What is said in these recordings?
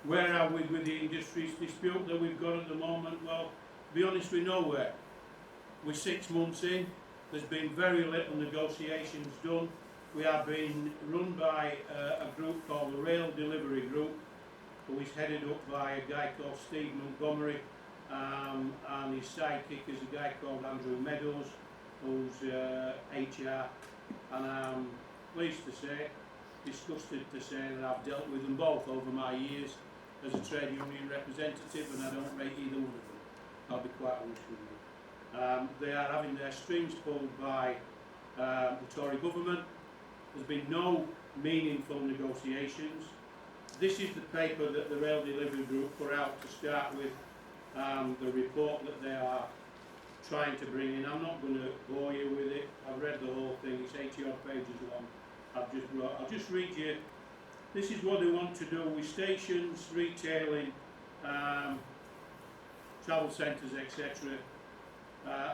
Where are we with the industries dispute that we've got at the moment? Well, to be honest, we're nowhere. We're 6 months in. There's been very little negotiations done. We are being run by a group called the Rail Delivery Group, who is headed up by a guy called Steve Montgomery, and his sidekick is a guy called Andrew Meadows, who's HR, and I'm pleased to say, disgusted to say, that I've dealt with them both over my years as a trade union representative, and I don't rate either one of them. I'll be quite honest with you. They are having their strings pulled by the Tory government. There's been no meaningful negotiations. This is the paper that the Rail Delivery Group put out to start with, the report that they are trying to bring in. I'm not going to bore you with it. I've read the whole thing. It's 80 odd pages long. I'll just read you. This is what they want to do with stations, retailing, travel centres, etc.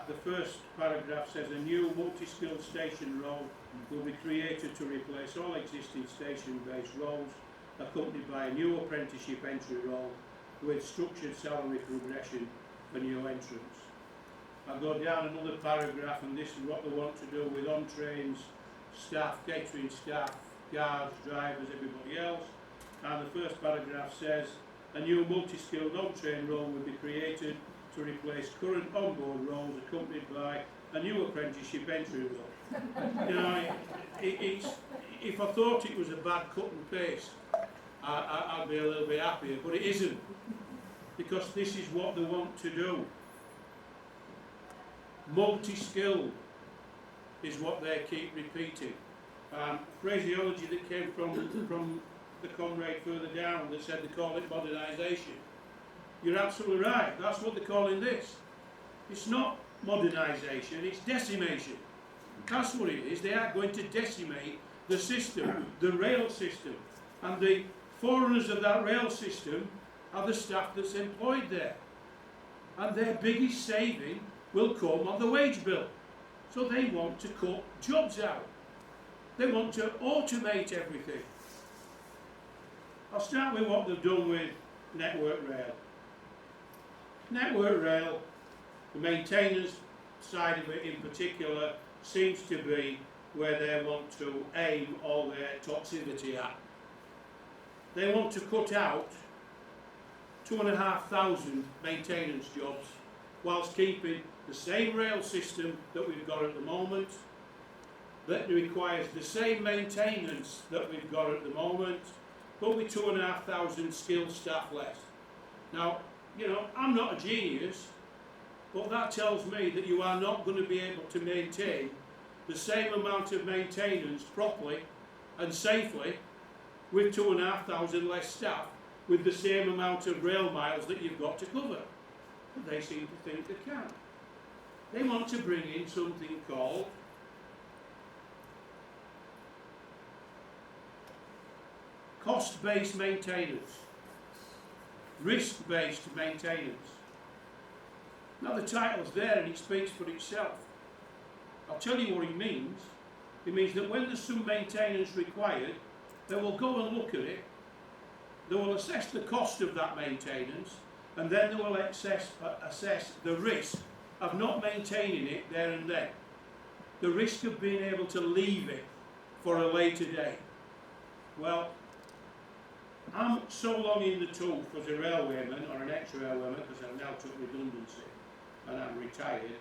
The first paragraph says a new multi-skilled station role will be created to replace all existing station-based roles, accompanied by a new apprenticeship entry role with structured salary progression for new entrants. I go down another paragraph, and this is what they want to do with on-trains, staff, catering staff, guards, drivers, everybody else. And the first paragraph says a new multi-skilled on-train role will be created to replace current on-board roles, accompanied by a new apprenticeship entry role. You know, if I thought it was a bad cut and paste, I'd be a little bit happier, but it isn't, because this is what they want to do. Multi-skilled is what they keep repeating. Phraseology that came from the comrade further down that said they call it modernisation. You're absolutely right, that's what they're calling this. It's not modernisation, it's decimation. That's what it is. They are going to decimate the system, the rail system. And the forerunners of that rail system are the staff that's employed there. And their biggest saving will come on the wage bill. So they want to cut jobs out. They want to automate everything. I'll start with what they've done with Network Rail. Network Rail, the maintenance side of it in particular, seems to be where they want to aim all their toxicity at. They want to cut out 2,500 maintenance jobs whilst keeping the same rail system that we've got at the moment, that requires the same maintenance that we've got at the moment, but with 2,500 skilled staff less. Now, you know, I'm not a genius, but that tells me that you are not going to be able to maintain the same amount of maintenance properly and safely with 2,500 less staff with the same amount of rail miles that you've got to cover. But they seem to think they can. They want to bring in something called cost-based maintenance, risk-based maintenance. Now the title's there and it speaks for itself. I'll tell you what it means. It means that when there's some maintenance required, they will go and look at it, they will assess the cost of that maintenance, and then they will assess the risk of not maintaining it there and then. The risk of being able to leave it for a later date. Well, I'm so long in the tooth as a railwayman, or an ex-railwayman, because I've now took redundancy and I'm retired.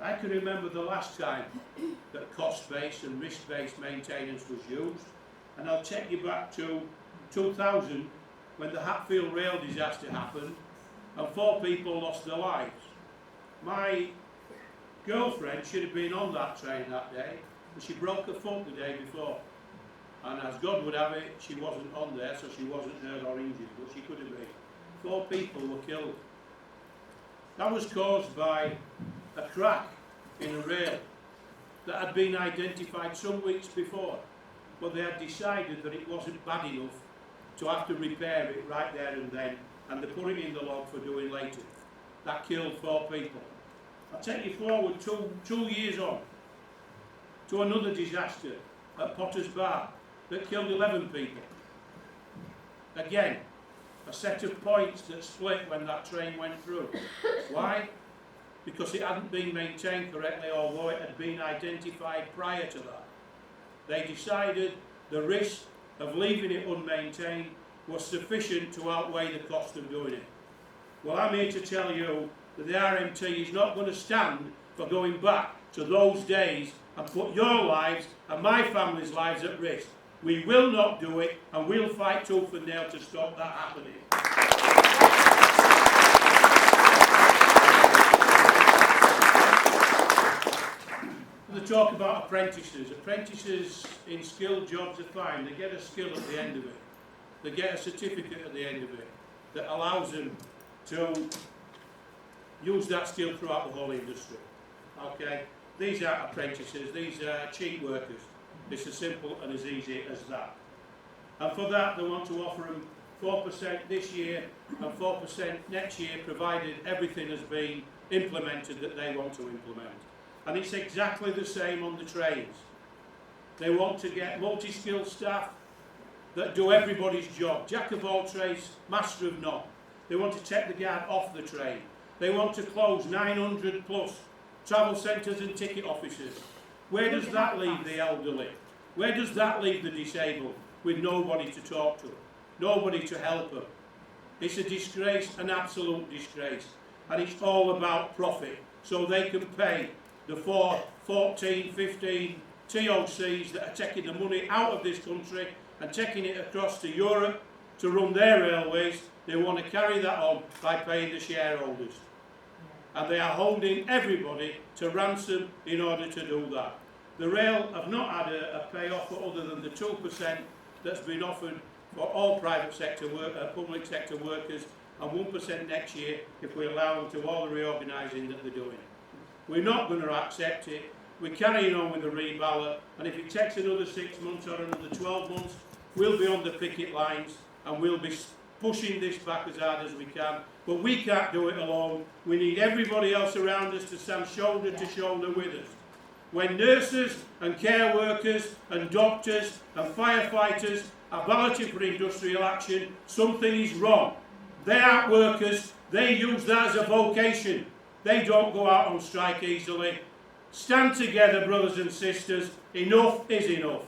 I can remember the last time that cost-based and risk-based maintenance was used, and I'll take you back to 2000 when the Hatfield rail disaster happened and 4 people lost their lives. My girlfriend should have been on that train that day, but she broke her foot the day before. And as God would have it, she wasn't on there, so she wasn't hurt or injured, but she could have been. 4 people were killed. That was caused by a crack in a rail that had been identified some weeks before, but they had decided that it wasn't bad enough to have to repair it right there and then, and they put it in the log for doing later. That killed 4 people. I'll take you forward two years on to another disaster at Potter's Bar that killed 11 people. Again, a set of points that split when that train went through. Why? Because it hadn't been maintained correctly, although it had been identified prior to that. They decided the risk of leaving it unmaintained was sufficient to outweigh the cost of doing it. Well, I'm here to tell you that the RMT is not going to stand for going back to those days and put your lives and my family's lives at risk. We will not do it, and we'll fight tooth and nail to stop that happening. The talk about apprentices. Apprentices in skilled jobs are fine. They get a skill at the end of it. They get a certificate at the end of it that allows them to use that skill throughout the whole industry. Okay? These aren't apprentices, these are cheap workers. It's as simple and as easy as that. And for that, they want to offer them 4% this year and 4% next year, provided everything has been implemented that they want to implement. And it's exactly the same on the trains. They want to get multi-skilled staff that do everybody's job. Jack of all trades, master of none. They want to take the guard off the train. They want to close 900 plus travel centres and ticket offices. Where does that leave the elderly? Where does that leave the disabled? With nobody to talk to, nobody to help them. It's a disgrace, an absolute disgrace. And it's all about profit. So they can pay the 14, 15 TOCs that are taking the money out of this country and taking it across to Europe to run their railways. They want to carry that on by paying the shareholders. And they are holding everybody to ransom in order to do that. The rail have not had a payoff other than the 2% that's been offered for all private sector public sector workers, and 1% next year if we allow them to all the reorganising that they're doing. We're not going to accept it. We're carrying on with the reballot, and if it takes another 6 months or another 12 months, we'll be on the picket lines and we'll be pushing this back as hard as we can. But we can't do it alone. We need everybody else around us to stand shoulder to shoulder with us. When nurses and care workers and doctors and firefighters are balloting for industrial action, something is wrong. They aren't workers. They use that as a vocation. They don't go out on strike easily. Stand together, brothers and sisters. Enough is enough.